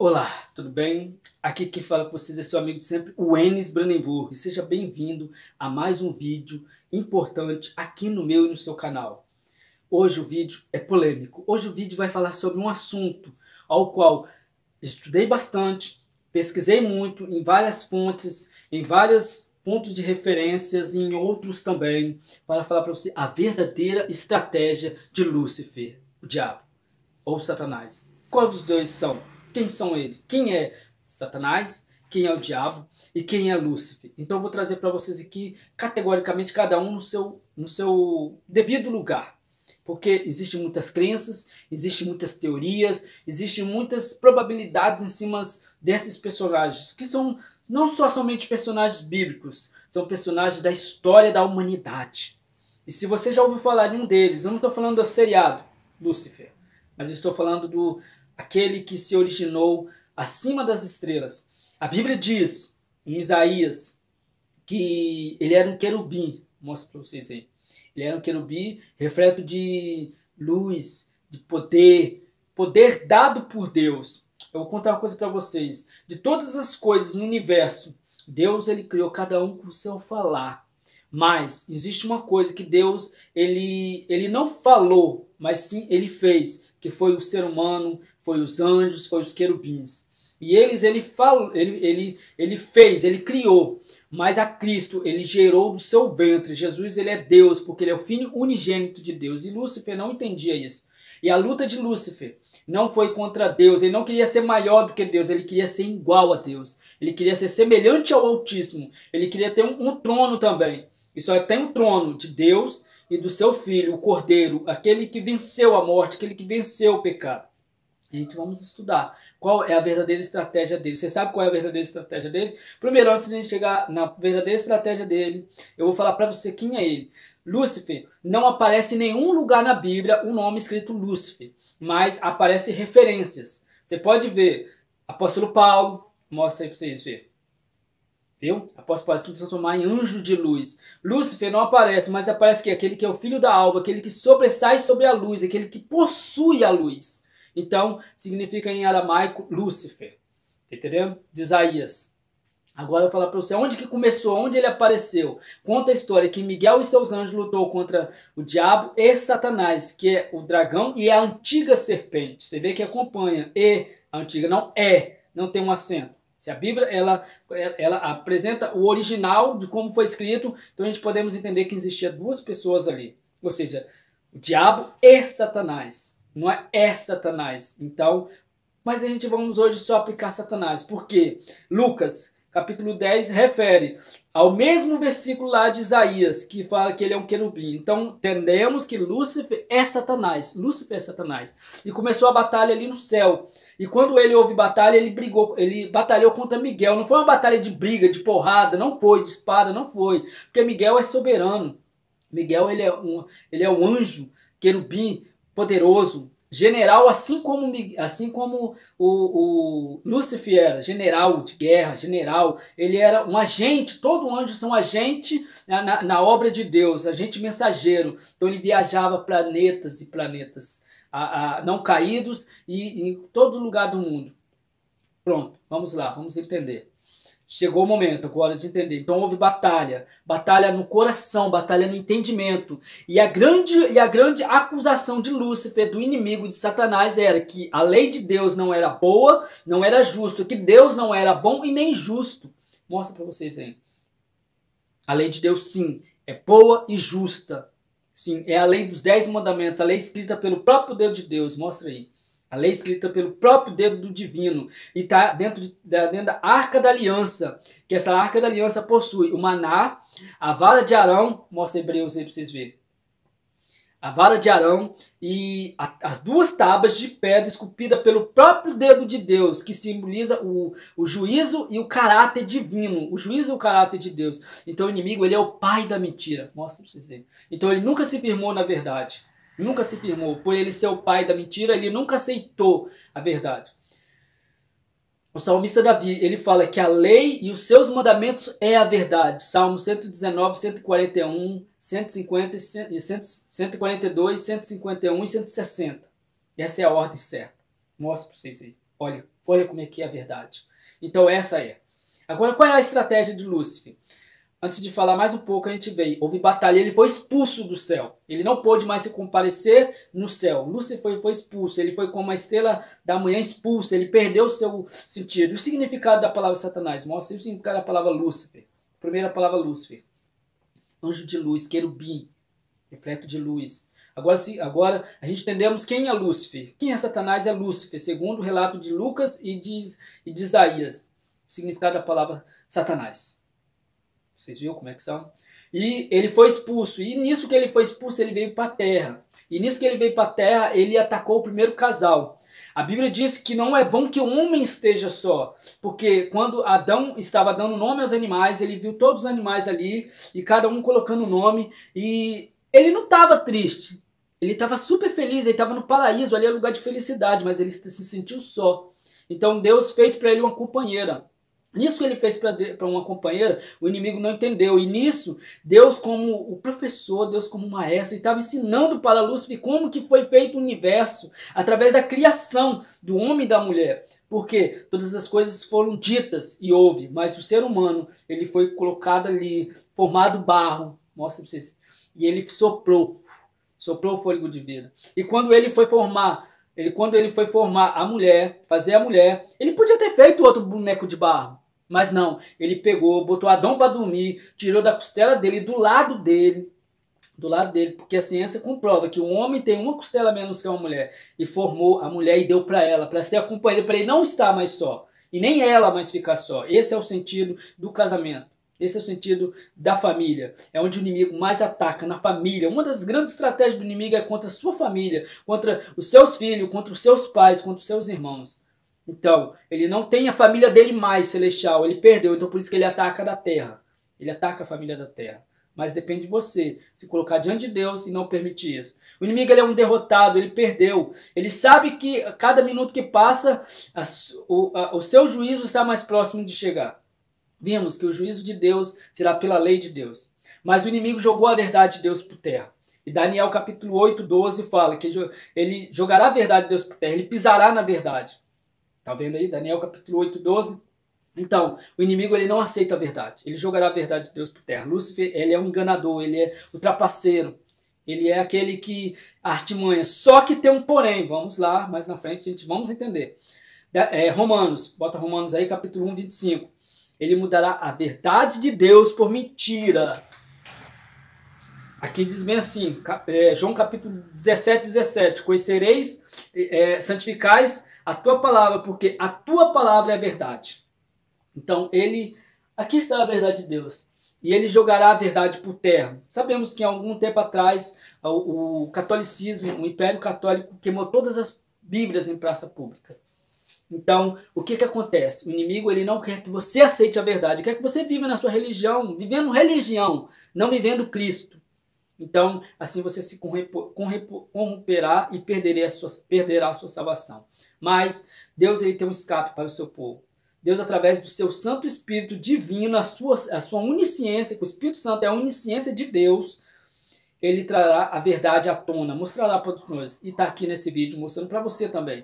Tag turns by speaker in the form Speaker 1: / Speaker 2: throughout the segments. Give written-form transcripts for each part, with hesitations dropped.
Speaker 1: Olá, tudo bem? Aqui quem fala com vocês é seu amigo de sempre, o Enes Brandenburg. Seja bem-vindo a mais um vídeo importante aqui no meu e no seu canal. Hoje o vídeo é polêmico. Hoje o vídeo vai falar sobre um assunto ao qual estudei bastante, pesquisei muito em várias fontes, em vários pontos de referências e em outros também, para falar para você a verdadeira estratégia de Lúcifer, o diabo ou Satanás. Qual dos dois são? Quem são eles? Quem é Satanás? Quem é o diabo? E quem é Lúcifer? Então eu vou trazer para vocês aqui, categoricamente, cada um no seu devido lugar. Porque existem muitas crenças, existem muitas teorias, existem muitas probabilidades em cima desses personagens, que são não só somente personagens bíblicos, são personagens da história da humanidade. E se você já ouviu falar de um deles, eu não estou falando do seriado Lúcifer, mas eu estou falando do aquele que se originou acima das estrelas. A Bíblia diz, em Isaías, que ele era um querubim. Mostro para vocês aí. Ele era um querubim, refleto de luz, de poder, poder dado por Deus. Eu vou contar uma coisa para vocês. De todas as coisas no universo, Deus ele criou cada um com o seu falar. Mas existe uma coisa que Deus ele não falou, mas sim ele fez, que foi o ser humano, foi os anjos, foi os querubins. E ele fez, ele criou. Mas a Cristo ele gerou do seu ventre. Jesus ele é Deus, porque ele é o filho unigênito de Deus. E Lúcifer não entendia isso. E a luta de Lúcifer não foi contra Deus. Ele não queria ser maior do que Deus. Ele queria ser igual a Deus. Ele queria ser semelhante ao Altíssimo. Ele queria ter um trono também. E só tem um trono de Deus e do seu Filho, o Cordeiro, aquele que venceu a morte, aquele que venceu o pecado. A gente vamos estudar qual é a verdadeira estratégia dele. Você sabe qual é a verdadeira estratégia dele? Primeiro, antes de a gente chegar na verdadeira estratégia dele, eu vou falar para você quem é ele. Lúcifer, não aparece em nenhum lugar na Bíblia o nome escrito Lúcifer, mas aparece referências. Você pode ver, apóstolo Paulo, mostra aí para vocês verem. Viu? Apóstolo Paulo se transformar em anjo de luz. Lúcifer não aparece, mas aparece que aquele que é o filho da alva, aquele que sobressai sobre a luz, aquele que possui a luz. Então, significa em aramaico Lúcifer. Tá entendendo? De Isaías. Agora eu vou falar para você onde que começou, onde ele apareceu. Conta a história que Miguel e seus anjos lutou contra o diabo e Satanás, que é o dragão e a antiga serpente. Você vê que acompanha e a antiga, não é, não tem um acento. Se a Bíblia ela apresenta o original de como foi escrito, então a gente podemos entender que existia duas pessoas ali. Ou seja, o diabo e Satanás. Não é Satanás. Então, mas a gente vamos hoje só aplicar Satanás. Por quê? Lucas, capítulo 10, refere ao mesmo versículo lá de Isaías, que fala que ele é um querubim. Então, entendemos que Lúcifer é Satanás. Lúcifer é Satanás. E começou a batalha ali no céu. E quando ele houve batalha, ele batalhou contra Miguel. Não foi uma batalha de briga, de porrada, não foi, de espada, não foi. Porque Miguel é soberano. Miguel ele é um anjo, querubim, poderoso, general, assim como o Lúcifer era, general de guerra, general, ele era um agente, todo anjo são agente na obra de Deus, agente mensageiro, então ele viajava planetas e planetas não caídos e em todo lugar do mundo. Pronto, vamos lá, vamos entender. Chegou o momento agora de entender. Então houve batalha. Batalha no coração, batalha no entendimento. E a grande acusação de Lúcifer, do inimigo de Satanás, era que a lei de Deus não era boa, não era justa. Que Deus não era bom e nem justo. Mostra para vocês aí. A lei de Deus, sim, é boa e justa. Sim, é a lei dos 10 mandamentos. A lei escrita pelo próprio dedo de Deus. Mostra aí. A lei escrita pelo próprio dedo do divino. E está dentro da Arca da Aliança. Que essa Arca da Aliança possui o maná, a vara de Arão. Mostra Hebreus aí para vocês verem. A vara de Arão e as duas tábuas de pedra esculpida pelo próprio dedo de Deus. Que simboliza o juízo e o caráter divino. O juízo e o caráter de Deus. Então o inimigo ele é o pai da mentira. Mostra para vocês verem. Então ele nunca se firmou na verdade. Nunca se firmou. Por ele ser o pai da mentira, ele nunca aceitou a verdade. O salmista Davi, ele fala que a lei e os seus mandamentos é a verdade. Salmo 119, 141, 150, 142, 151 e 160. Essa é a ordem certa. Mostra para vocês aí. Olha como é que é a verdade. Então essa é. Agora, qual é a estratégia de Lúcifer? Antes de falar mais um pouco, a gente veio. Houve batalha, ele foi expulso do céu. Ele não pôde mais se comparecer no céu. Lúcifer foi expulso, ele foi como uma estrela da manhã expulsa, ele perdeu o seu sentido. O significado da palavra Satanás, mostra o significado da palavra Lúcifer. Primeira palavra Lúcifer. Anjo de luz, querubim, refleto de luz. Agora a gente entendemos quem é Lúcifer. Quem é Satanás é Lúcifer, segundo o relato de Lucas e de Isaías. O significado da palavra Satanás. Vocês viram como é que são? E ele foi expulso. E nisso que ele foi expulso, ele veio para a terra. E nisso que ele veio para a terra, ele atacou o primeiro casal. A Bíblia diz que não é bom que o homem esteja só. Porque quando Adão estava dando nome aos animais, ele viu todos os animais ali, e cada um colocando nome. E ele não estava triste. Ele estava super feliz, ele estava no paraíso, ali é lugar de felicidade, mas ele se sentiu só. Então Deus fez para ele uma companheira. Nisso que ele fez para uma companheira, o inimigo não entendeu. E nisso, Deus como o professor, Deus como o maestro, estava ensinando para Lúcifer como que foi feito o universo, através da criação do homem e da mulher. Porque todas as coisas foram ditas e houve, mas o ser humano, ele foi colocado ali, formado barro, mostra para vocês, e ele soprou o fôlego de vida. E quando ele foi formar a mulher, fazer a mulher, ele podia ter feito outro boneco de barro. Mas não, ele pegou, botou Adão para dormir, tirou da costela dele, do lado dele, porque a ciência comprova que o homem tem uma costela menos que a mulher, e formou a mulher e deu para ela, para ser a companheira, para ele não estar mais só, e nem ela mais ficar só. Esse é o sentido do casamento. Esse é o sentido da família. É onde o inimigo mais ataca, na família. Uma das grandes estratégias do inimigo é contra a sua família, contra os seus filhos, contra os seus pais, contra os seus irmãos. Então, ele não tem a família dele mais celestial, ele perdeu, então por isso que ele ataca da terra. Ele ataca a família da terra. Mas depende de você se colocar diante de Deus e não permitir isso. O inimigo ele é um derrotado, ele perdeu. Ele sabe que a cada minuto que passa, o seu juízo está mais próximo de chegar. Vimos que o juízo de Deus será pela lei de Deus. Mas o inimigo jogou a verdade de Deus por terra. E Daniel capítulo 8, 12 fala que ele jogará a verdade de Deus por terra, ele pisará na verdade. Tá vendo aí? Daniel capítulo 8, 12. Então, o inimigo ele não aceita a verdade. Ele jogará a verdade de Deus por terra. Lúcifer, ele é um enganador, ele é o trapaceiro. Ele é aquele que artimanha. Só que tem um porém. Vamos lá, mais na frente, gente, vamos entender. Romanos, bota Romanos aí, capítulo 1, 25. Ele mudará a verdade de Deus por mentira. Aqui diz bem assim, João capítulo 17, 17. Conhecereis, santificais a tua palavra, porque a tua palavra é a verdade. Então, aqui está a verdade de Deus. E ele jogará a verdade por terra. Sabemos que há algum tempo atrás, o catolicismo, o Império Católico, queimou todas as Bíblias em praça pública. Então, o que acontece? O inimigo ele não quer que você aceite a verdade, quer que você viva na sua religião, vivendo religião, não vivendo Cristo. Então, assim você se corromperá e perderá a sua salvação. Mas Deus ele tem um escape para o seu povo. Deus, através do seu Santo Espírito Divino, a sua onisciência, que o Espírito Santo é a onisciência de Deus, ele trará a verdade à tona, mostrará para nós. E está aqui nesse vídeo, mostrando para você também.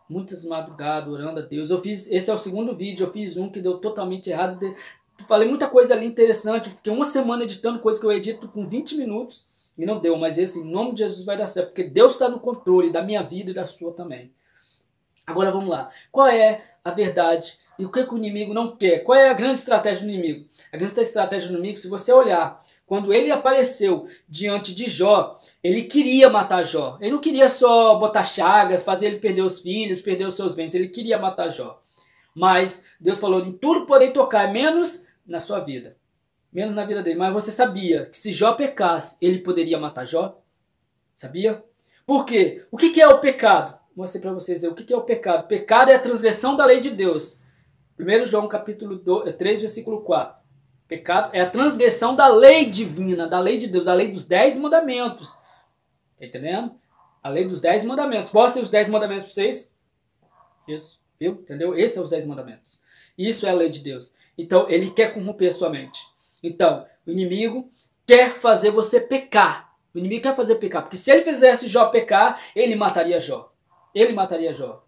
Speaker 1: Muitas madrugadas, orando a Deus. Esse é o segundo vídeo, eu fiz um que deu totalmente errado. Falei muita coisa ali interessante, fiquei uma semana editando coisa que eu edito com 20 minutos e não deu. Mas esse, em nome de Jesus, vai dar certo, porque Deus está no controle da minha vida e da sua também. Agora vamos lá. Qual é a verdade e o que o inimigo não quer? Qual é a grande estratégia do inimigo? A grande estratégia do inimigo, se você olhar, quando ele apareceu diante de Jó, ele queria matar Jó. Ele não queria só botar chagas, fazer ele perder os filhos, perder os seus bens. Ele queria matar Jó. Mas Deus falou, em tudo podem tocar, menos na sua vida. Menos na vida dele. Mas você sabia que se Jó pecasse, ele poderia matar Jó? Sabia? Por quê? O que é o pecado? Vou mostrar para vocês aí o que é o pecado. Pecado é a transgressão da lei de Deus. 1 João capítulo 3, versículo 4. Pecado é a transgressão da lei divina, da lei de Deus, da lei dos 10 mandamentos. Tá entendendo? A lei dos 10 mandamentos. Mostrem os 10 mandamentos para vocês. Isso, viu? Entendeu? Esses são os 10 mandamentos. Isso é a lei de Deus. Então, ele quer corromper a sua mente. Então, o inimigo quer fazer você pecar. O inimigo quer fazer pecar. Porque se ele fizesse Jó pecar, ele mataria Jó. Ele mataria Jó.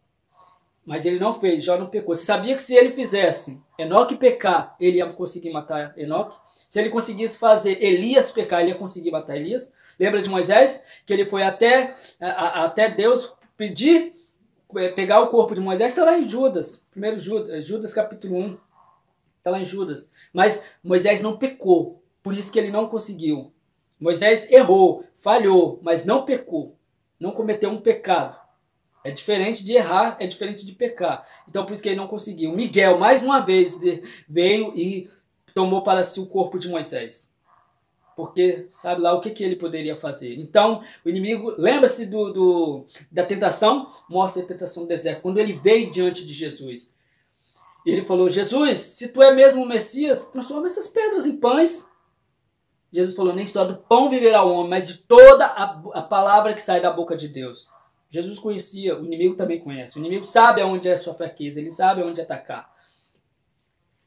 Speaker 1: Mas ele não fez, Jó não pecou. Você sabia que se ele fizesse Enoque pecar, ele ia conseguir matar Enoque? Se ele conseguisse fazer Elias pecar, ele ia conseguir matar Elias? Lembra de Moisés? Que ele foi até Deus pedir, pegar o corpo de Moisés? Está lá em Judas, primeiro Judas capítulo 1. Está lá em Judas. Mas Moisés não pecou, por isso que ele não conseguiu. Moisés errou, falhou, mas não pecou. Não cometeu um pecado. É diferente de errar, é diferente de pecar. Então por isso que ele não conseguiu. Miguel, mais uma vez, veio e tomou para si o corpo de Moisés. Porque sabe lá o que ele poderia fazer. Então o inimigo, lembra-se da tentação? Mostra a tentação do deserto. Quando ele veio diante de Jesus. E ele falou, Jesus, se tu é mesmo o Messias, transforma essas pedras em pães. Jesus falou, nem só do pão viverá o homem, mas de toda a palavra que sai da boca de Deus. Jesus conhecia, o inimigo também conhece. O inimigo sabe aonde é a sua fraqueza, ele sabe aonde atacar.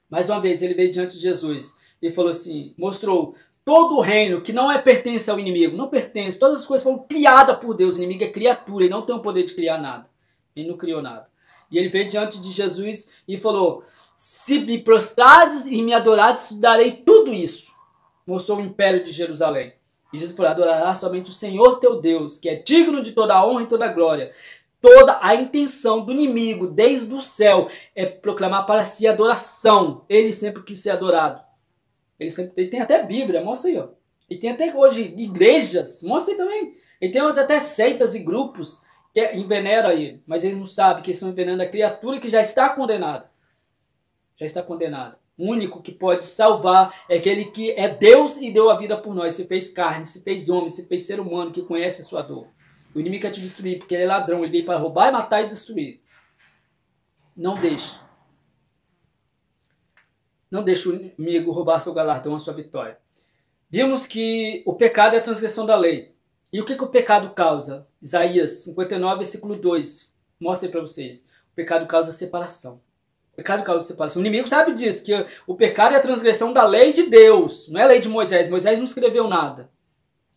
Speaker 1: Mais uma vez, ele veio diante de Jesus e falou assim, mostrou todo o reino que não pertence ao inimigo, não pertence, todas as coisas foram criadas por Deus. O inimigo é criatura, ele não tem o poder de criar nada. Ele não criou nada. E ele veio diante de Jesus e falou, se me prostrares e me adorares, te darei tudo isso. Mostrou o império de Jerusalém. E Jesus falou, adorarás somente o Senhor teu Deus, que é digno de toda a honra e toda a glória. Toda a intenção do inimigo, desde o céu, é proclamar para si adoração. Ele sempre quis ser adorado. Ele tem até Bíblia, mostra aí, ó. E tem até hoje igrejas, mostra aí também. Ele tem até seitas e grupos que envenenam ele. Mas eles não sabem que eles estão envenenando a criatura que já está condenada. Já está condenada. O único que pode salvar é aquele que é Deus e deu a vida por nós. Se fez carne, se fez homem, se fez ser humano, que conhece a sua dor. O inimigo quer te destruir, porque ele é ladrão. Ele veio para roubar, matar e destruir. Não deixe. Não deixe o inimigo roubar seu galardão, a sua vitória. Vimos que o pecado é a transgressão da lei. E o que o pecado causa? Isaías 59, versículo 2. Mostra aí para vocês. O pecado causa separação. O pecado causa separação. O inimigo sabe disso, que o pecado é a transgressão da lei de Deus. Não é a lei de Moisés. Moisés não escreveu nada.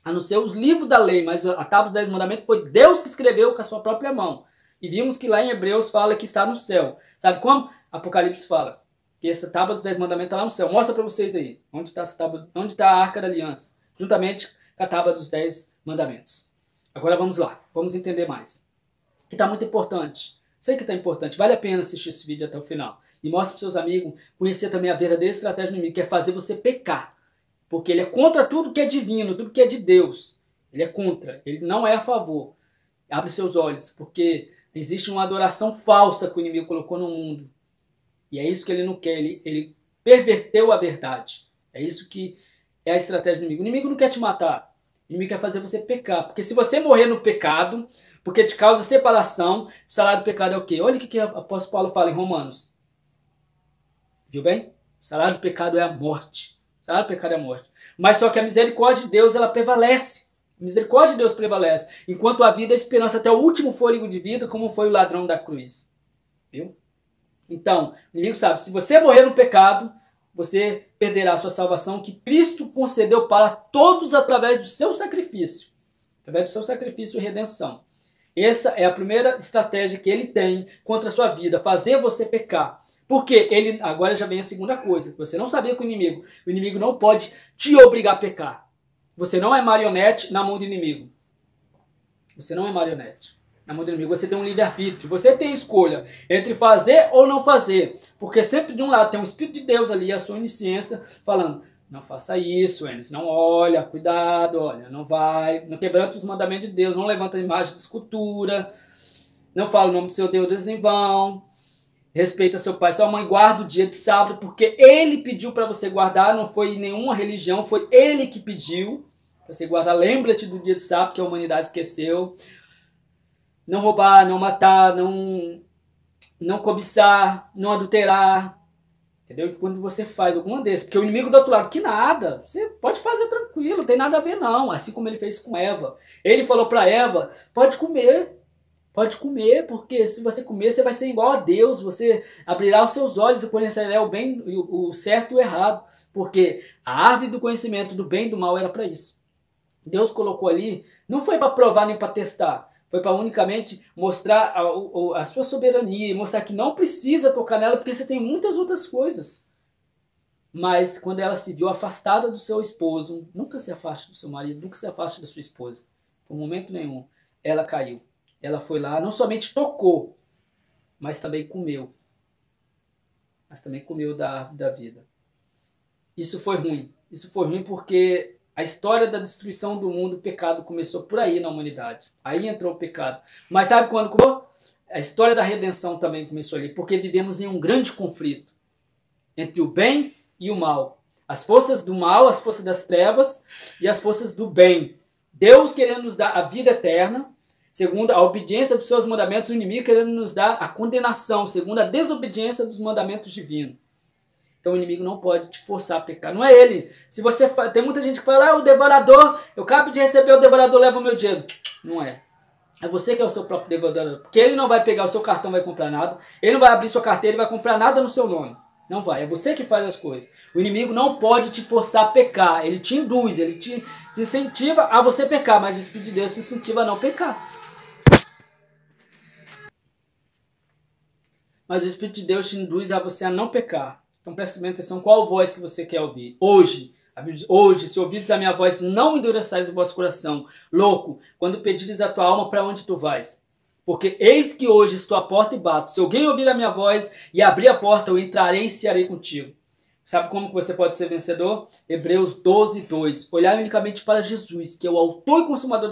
Speaker 1: A não ser os livros da lei, mas a tábua dos 10 mandamentos foi Deus que escreveu com a sua própria mão. E vimos que lá em Hebreus fala que está no céu. Sabe como? Apocalipse fala que essa tábua dos 10 mandamentos está lá no céu. Mostra para vocês aí. Onde está essa tábua? Onde está a Arca da Aliança? Juntamente com a tábua dos 10 mandamentos. Agora vamos lá. Vamos entender mais. Que está muito importante. Sei que está importante, vale a pena assistir esse vídeo até o final. E mostre para seus amigos, conhecer também a verdadeira estratégia do inimigo, que é fazer você pecar. Porque ele é contra tudo que é divino, tudo que é de Deus. Ele é contra, ele não é a favor. Abre seus olhos, porque existe uma adoração falsa que o inimigo colocou no mundo. E é isso que ele não quer, ele perverteu a verdade. É isso que é a estratégia do inimigo. O inimigo não quer te matar, o inimigo quer fazer você pecar. Porque se você morrer no pecado, porque te causa separação, o salário do pecado é o quê? Olha o que o apóstolo Paulo fala em Romanos. Viu bem? O salário do pecado é a morte. O salário do pecado é a morte. Mas só que a misericórdia de Deus, ela prevalece. A misericórdia de Deus prevalece. Enquanto a vida, a esperança até o último fôlego de vida, como foi o ladrão da cruz. Viu? Então, o inimigo sabe, se você morrer no pecado, você perderá a sua salvação que Cristo concedeu para todos através do seu sacrifício. Através do seu sacrifício e redenção. Essa é a primeira estratégia que ele tem contra a sua vida, fazer você pecar. Porque ele, agora já vem a segunda coisa, você não sabia que o inimigo não pode te obrigar a pecar. Você não é marionete na mão do inimigo. Você não é marionete na mão do inimigo, você tem um livre-arbítrio, você tem escolha entre fazer ou não fazer. Porque sempre de um lado tem o Espírito de Deus ali, a sua onisciência, falando, não faça isso, Enes, não olha, cuidado, olha, não vai, não quebranta os mandamentos de Deus, não levanta a imagem de escultura, não fala o nome do seu Deus em vão, respeita seu pai e sua mãe, guarda o dia de sábado, porque ele pediu para você guardar, não foi nenhuma religião, foi ele que pediu para você guardar. Lembra-te do dia de sábado que a humanidade esqueceu. Não roubar, não matar, não cobiçar, não adulterar. Entendeu? Quando você faz alguma desses, porque o inimigo do outro lado, que nada, você pode fazer tranquilo, não tem nada a ver não, assim como ele fez com Eva. Ele falou para Eva, pode comer, porque se você comer, você vai ser igual a Deus, você abrirá os seus olhos e conhecerá o bem, o certo e o errado, porque a árvore do conhecimento do bem e do mal era para isso. Deus colocou ali, não foi para provar nem para testar, Foi para unicamente mostrar a sua soberania e mostrar que não precisa tocar nela porque você tem muitas outras coisas. Mas quando ela se viu afastada do seu esposo, nunca se afaste do seu marido, nunca se afaste da sua esposa. Por momento nenhum. Ela caiu. Ela foi lá, não somente tocou, mas também comeu. Mas também comeu da árvore da vida. Isso foi ruim. Isso foi ruim porque a história da destruição do mundo, o pecado começou por aí na humanidade. Aí entrou o pecado. Mas sabe quando começou? A história da redenção também começou ali. Porque vivemos em um grande conflito entre o bem e o mal. As forças do mal, as forças das trevas e as forças do bem. Deus querendo nos dar a vida eterna, segundo a obediência dos seus mandamentos, o inimigo querendo nos dar a condenação, segundo a desobediência dos mandamentos divinos. Então o inimigo não pode te forçar a pecar. Não é ele. Se você tem muita gente que fala, o devorador, eu acabo de receber, o devorador leva o meu dinheiro. Não é. É você que é o seu próprio devorador. Porque ele não vai pegar o seu cartão e vai comprar nada. Ele não vai abrir sua carteira e vai comprar nada no seu nome. Não vai. É você que faz as coisas. O inimigo não pode te forçar a pecar. Ele te induz, ele te incentiva a você pecar. Mas o Espírito de Deus te incentiva a não pecar. Mas o Espírito de Deus te induz a você a não pecar. Então preste bem atenção qual voz que você quer ouvir. Hoje, se ouvides a minha voz, não endureçais o vosso coração. Louco, quando pedires a tua alma, para onde tu vais? Porque eis que hoje estou à porta e bato. Se alguém ouvir a minha voz e abrir a porta, eu entrarei e cearei contigo. Sabe como que você pode ser vencedor? Hebreus 12, 2. Olhar unicamente para Jesus, que é o autor e consumador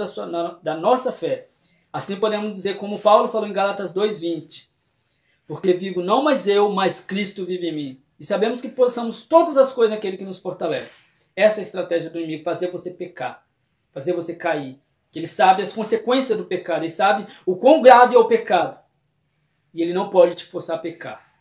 Speaker 1: da nossa fé. Assim podemos dizer como Paulo falou em Gálatas 2, 20. Porque vivo não mais eu, mas Cristo vive em mim. E sabemos que possamos todas as coisas naquele que nos fortalece. Essa é a estratégia do inimigo, fazer você pecar, fazer você cair. Que ele sabe as consequências do pecado, ele sabe o quão grave é o pecado. E ele não pode te forçar a pecar.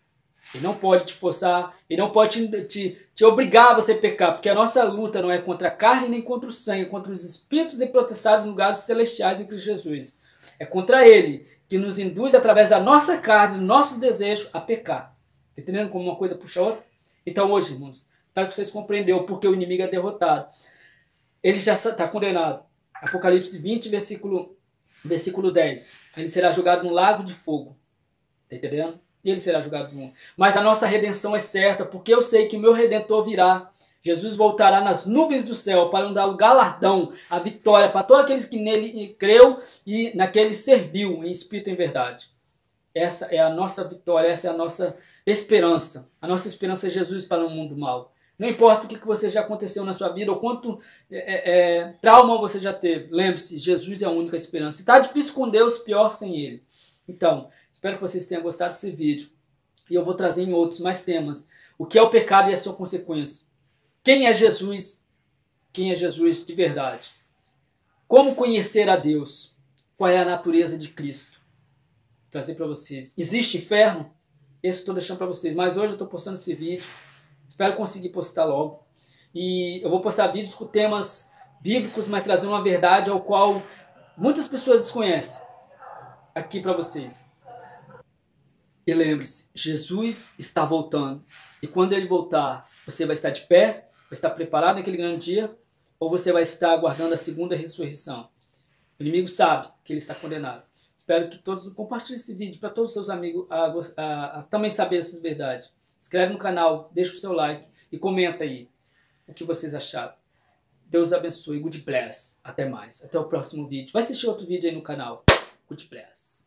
Speaker 1: Ele não pode te forçar, ele não pode te obrigar a você pecar, porque a nossa luta não é contra a carne nem contra o sangue, é contra os espíritos e potestades em lugares celestiais em Cristo Jesus. É contra ele que nos induz através da nossa carne, dos nossos desejos, a pecar. Está entendendo como uma coisa puxa a outra? Então hoje, irmãos, espero que vocês compreenderam porque o inimigo é derrotado. Ele já está condenado. Apocalipse 20, versículo 10. Ele será jogado no lago de fogo. Está entendendo? E ele será jogado no mundo. Mas a nossa redenção é certa, porque eu sei que o meu Redentor virá. Jesus voltará nas nuvens do céu para nos dar o galardão, a vitória para todos aqueles que nele creu e naquele serviu em espírito e em verdade. Essa é a nossa vitória, essa é a nossa esperança. A nossa esperança é Jesus para um mundo mau. Não importa o que você já aconteceu na sua vida ou quanto trauma você já teve. Lembre-se, Jesus é a única esperança. Se está difícil com Deus, pior sem Ele. Então, espero que vocês tenham gostado desse vídeo. E eu vou trazer em outros mais temas. O que é o pecado e a sua consequência. Quem é Jesus? Quem é Jesus de verdade? Como conhecer a Deus? Qual é a natureza de Cristo? Vou trazer para vocês. Existe inferno? Esse eu estou deixando para vocês. Mas hoje eu estou postando esse vídeo. Espero conseguir postar logo. E eu vou postar vídeos com temas bíblicos, mas trazendo uma verdade ao qual muitas pessoas desconhecem. Aqui para vocês. E lembre-se, Jesus está voltando. E quando ele voltar, você vai estar de pé, vai estar preparado naquele grande dia, ou você vai estar aguardando a segunda ressurreição. O inimigo sabe que ele está condenado. Espero que todos compartilhem esse vídeo para todos os seus amigos a também saber essa verdade. Inscreve no canal, deixa o seu like e comenta aí o que vocês acharam. Deus abençoe. Good bless. Até mais. Até o próximo vídeo. Vai assistir outro vídeo aí no canal. Good bless.